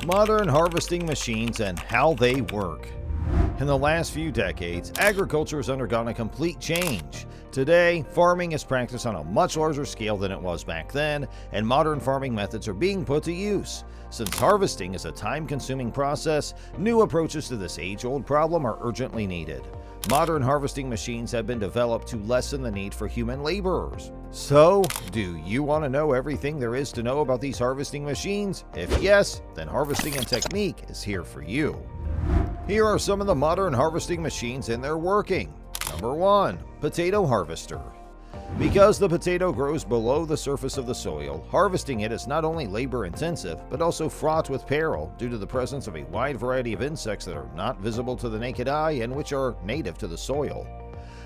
Modern harvesting machines and how they work. In the last few decades, agriculture has undergone a complete change. Today, farming is practiced on a much larger scale than it was back then, and modern farming methods are being put to use. Since harvesting is a time-consuming process, new approaches to this age-old problem are urgently needed. Modern harvesting machines have been developed to lessen the need for human laborers. So, do you want to know everything there is to know about these harvesting machines? If yes, then Harvesting and Technique is here for you. Here are some of the modern harvesting machines and their working. Number 1. Potato Harvester. Because the potato grows below the surface of the soil, harvesting it is not only labor-intensive, but also fraught with peril due to the presence of a wide variety of insects that are not visible to the naked eye and which are native to the soil.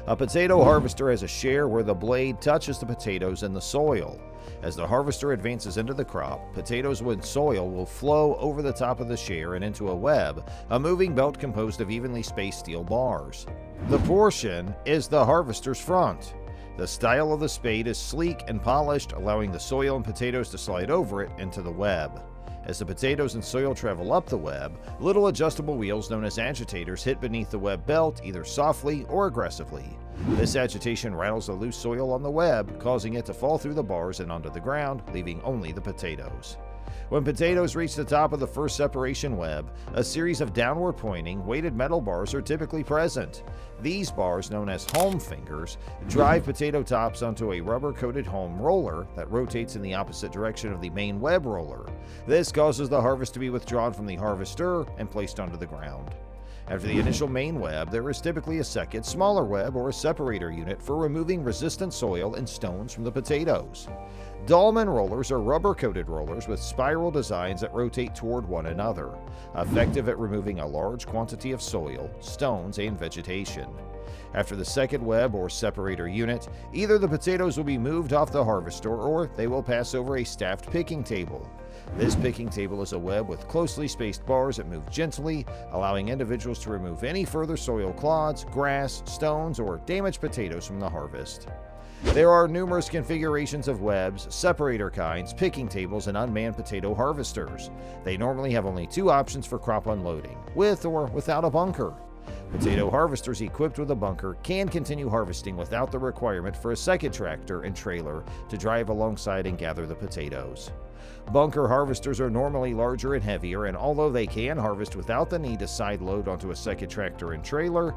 A potato harvester has a shear where the blade touches the potatoes in the soil. As the harvester advances into the crop, potatoes with soil will flow over the top of the shear and into a web, a moving belt composed of evenly spaced steel bars. The portion is the harvester's front. The style of the spade is sleek and polished, allowing the soil and potatoes to slide over it into the web. As the potatoes and soil travel up the web, little adjustable wheels known as agitators hit beneath the web belt either softly or aggressively. This agitation rattles the loose soil on the web, causing it to fall through the bars and onto the ground, leaving only the potatoes. When potatoes reach the top of the first separation web, a series of downward pointing, weighted metal bars are typically present. These bars, known as home fingers, drive potato tops onto a rubber-coated home roller that rotates in the opposite direction of the main web roller. This causes the harvest to be withdrawn from the harvester and placed onto the ground. After the initial main web, there is typically a second, smaller web or a separator unit for removing resistant soil and stones from the potatoes. Dolman rollers are rubber-coated rollers with spiral designs that rotate toward one another, effective at removing a large quantity of soil, stones, and vegetation. After the second web or separator unit, either the potatoes will be moved off the harvester or they will pass over a staffed picking table. This picking table is a web with closely spaced bars that move gently, allowing individuals to remove any further soil clods, grass, stones, or damaged potatoes from the harvest. There are numerous configurations of webs, separator kinds, picking tables, and unmanned potato harvesters. They normally have only two options for crop unloading, with or without a bunker. Potato harvesters equipped with a bunker can continue harvesting without the requirement for a second tractor and trailer to drive alongside and gather the potatoes. Bunker harvesters are normally larger and heavier, and although they can harvest without the need to side load onto a second tractor and trailer,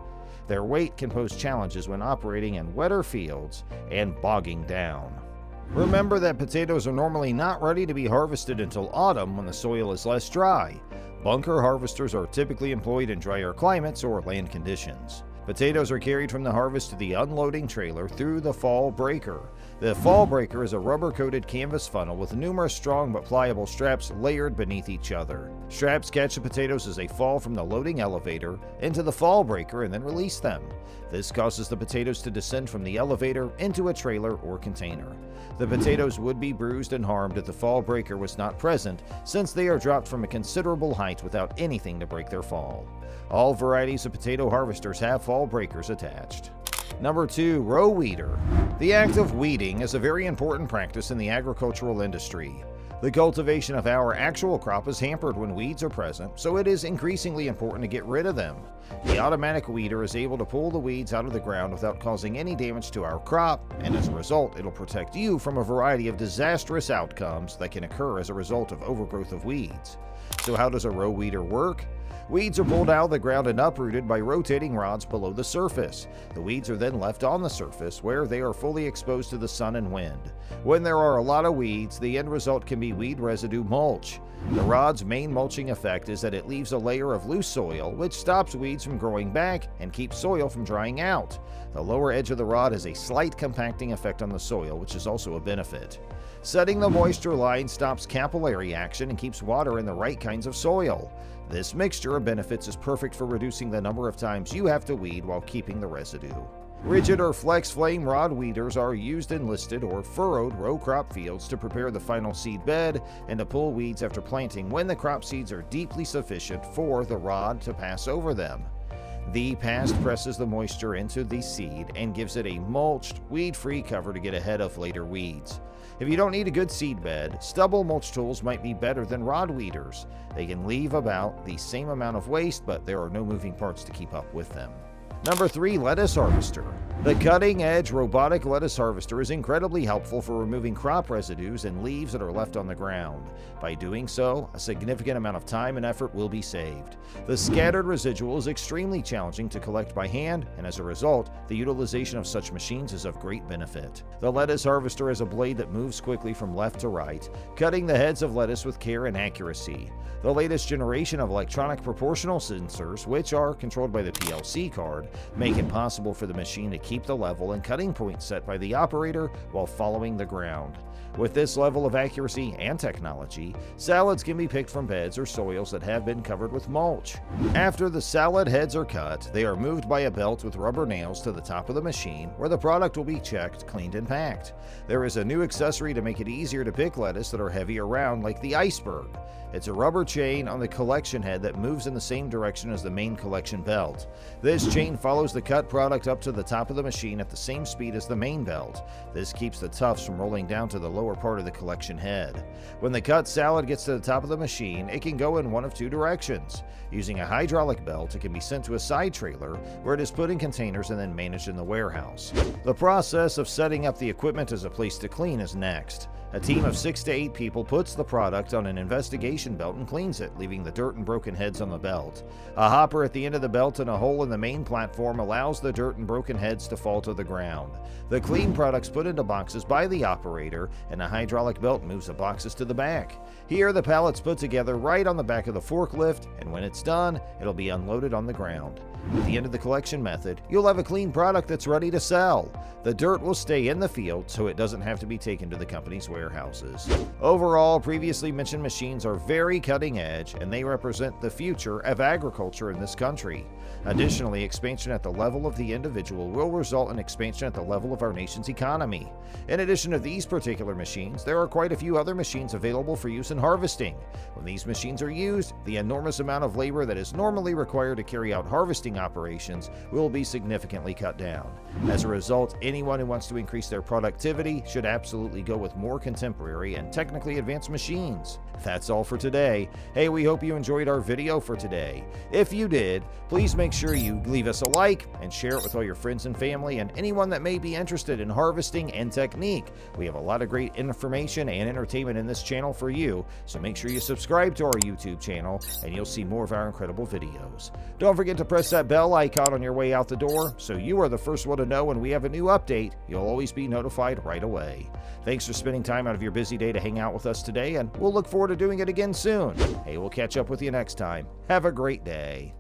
their weight can pose challenges when operating in wetter fields and bogging down. Remember that potatoes are normally not ready to be harvested until autumn when the soil is less dry. Bunker harvesters are typically employed in drier climates or land conditions. Potatoes are carried from the harvest to the unloading trailer through the fall breaker. The fall breaker is a rubber-coated canvas funnel with numerous strong but pliable straps layered beneath each other. Straps catch the potatoes as they fall from the loading elevator into the fall breaker and then release them. This causes the potatoes to descend from the elevator into a trailer or container. The potatoes would be bruised and harmed if the fall breaker was not present, since they are dropped from a considerable height without anything to break their fall. All varieties of potato harvesters have fall breakers attached. Number 2. Row weeder. The act of weeding is a very important practice in the agricultural industry. The cultivation of our actual crop is hampered when weeds are present, so it is increasingly important to get rid of them. The automatic weeder is able to pull the weeds out of the ground without causing any damage to our crop, and as a result, it'll protect you from a variety of disastrous outcomes that can occur as a result of overgrowth of weeds. So how does a row weeder work? Weeds are pulled out of the ground and uprooted by rotating rods below the surface. The weeds are then left on the surface, where they are fully exposed to the sun and wind. When there are a lot of weeds, the end result can be weed residue mulch. The rod's main mulching effect is that it leaves a layer of loose soil, which stops weeds from growing back and keeps soil from drying out. The lower edge of the rod has a slight compacting effect on the soil, which is also a benefit. Setting the moisture line stops capillary action and keeps water in the right kinds of soil. This mixture of benefits is perfect for reducing the number of times you have to weed while keeping the residue. Rigid or flex flame rod weeders are used in listed or furrowed row crop fields to prepare the final seed bed and to pull weeds after planting when the crop seeds are deeply sufficient for the rod to pass over them. The pass presses the moisture into the seed and gives it a mulched, weed-free cover to get ahead of later weeds. If you don't need a good seed bed, stubble mulch tools might be better than rod weeders. They can leave about the same amount of waste, but there are no moving parts to keep up with them. Number 3. Lettuce Harvester. The cutting-edge robotic lettuce harvester is incredibly helpful for removing crop residues and leaves that are left on the ground. By doing so, a significant amount of time and effort will be saved. The scattered residual is extremely challenging to collect by hand, and as a result, the utilization of such machines is of great benefit. The lettuce harvester has a blade that moves quickly from left to right, cutting the heads of lettuce with care and accuracy. The latest generation of electronic proportional sensors, which are controlled by the PLC card, make it possible for the machine to keep the level and cutting point set by the operator while following the ground. With this level of accuracy and technology, salads can be picked from beds or soils that have been covered with mulch. After the salad heads are cut, they are moved by a belt with rubber nails to the top of the machine, where the product will be checked, cleaned, and packed. There is a new accessory to make it easier to pick lettuce that are heavy around, like the iceberg. It's a rubber chain on the collection head that moves in the same direction as the main collection belt. This chain follows the cut product up to the top of the machine at the same speed as the main belt. This keeps the tufts from rolling down to the lower part of the collection head. When the cut salad gets to the top of the machine, it can go in one of two directions. Using a hydraulic belt, it can be sent to a side trailer where it is put in containers and then managed in the warehouse. The process of setting up the equipment as a place to clean is next. A team of 6 to 8 people puts the product on an investigation belt and cleans it, leaving the dirt and broken heads on the belt. A hopper at the end of the belt and a hole in the main platform allows the dirt and broken heads to fall to the ground. The clean products put into boxes by the operator, and a hydraulic belt moves the boxes to the back. Here, the pallets put together right on the back of the forklift, and when it's done, it'll be unloaded on the ground. At the end of the collection method, you'll have a clean product that's ready to sell. The dirt will stay in the field, so it doesn't have to be taken to the company's warehouses. Overall, previously mentioned machines are very cutting edge, and they represent the future of agriculture in this country. Additionally, expansion at the level of the individual will result in expansion at the level of our nation's economy. In addition to these particular machines, there are quite a few other machines available for use in harvesting. When these machines are used, the enormous amount of labor that is normally required to carry out harvesting operations will be significantly cut down. As a result, anyone who wants to increase their productivity should absolutely go with more contemporary and technically advanced machines. That's all for today. Hey, we hope you enjoyed our video for today. If you did, please make sure you leave us a like and share it with all your friends and family and anyone that may be interested in harvesting and technique. We have a lot of great information and entertainment in this channel for you, so make sure you subscribe to our YouTube channel and you'll see more of our incredible videos. Don't forget to press that bell icon on your way out the door so you are the first one to know when we have a new update. You'll always be notified right away. Thanks for spending time out of your busy day to hang out with us today, and we'll look forward to doing it again soon. Hey, we'll catch up with you next time. Have a great day.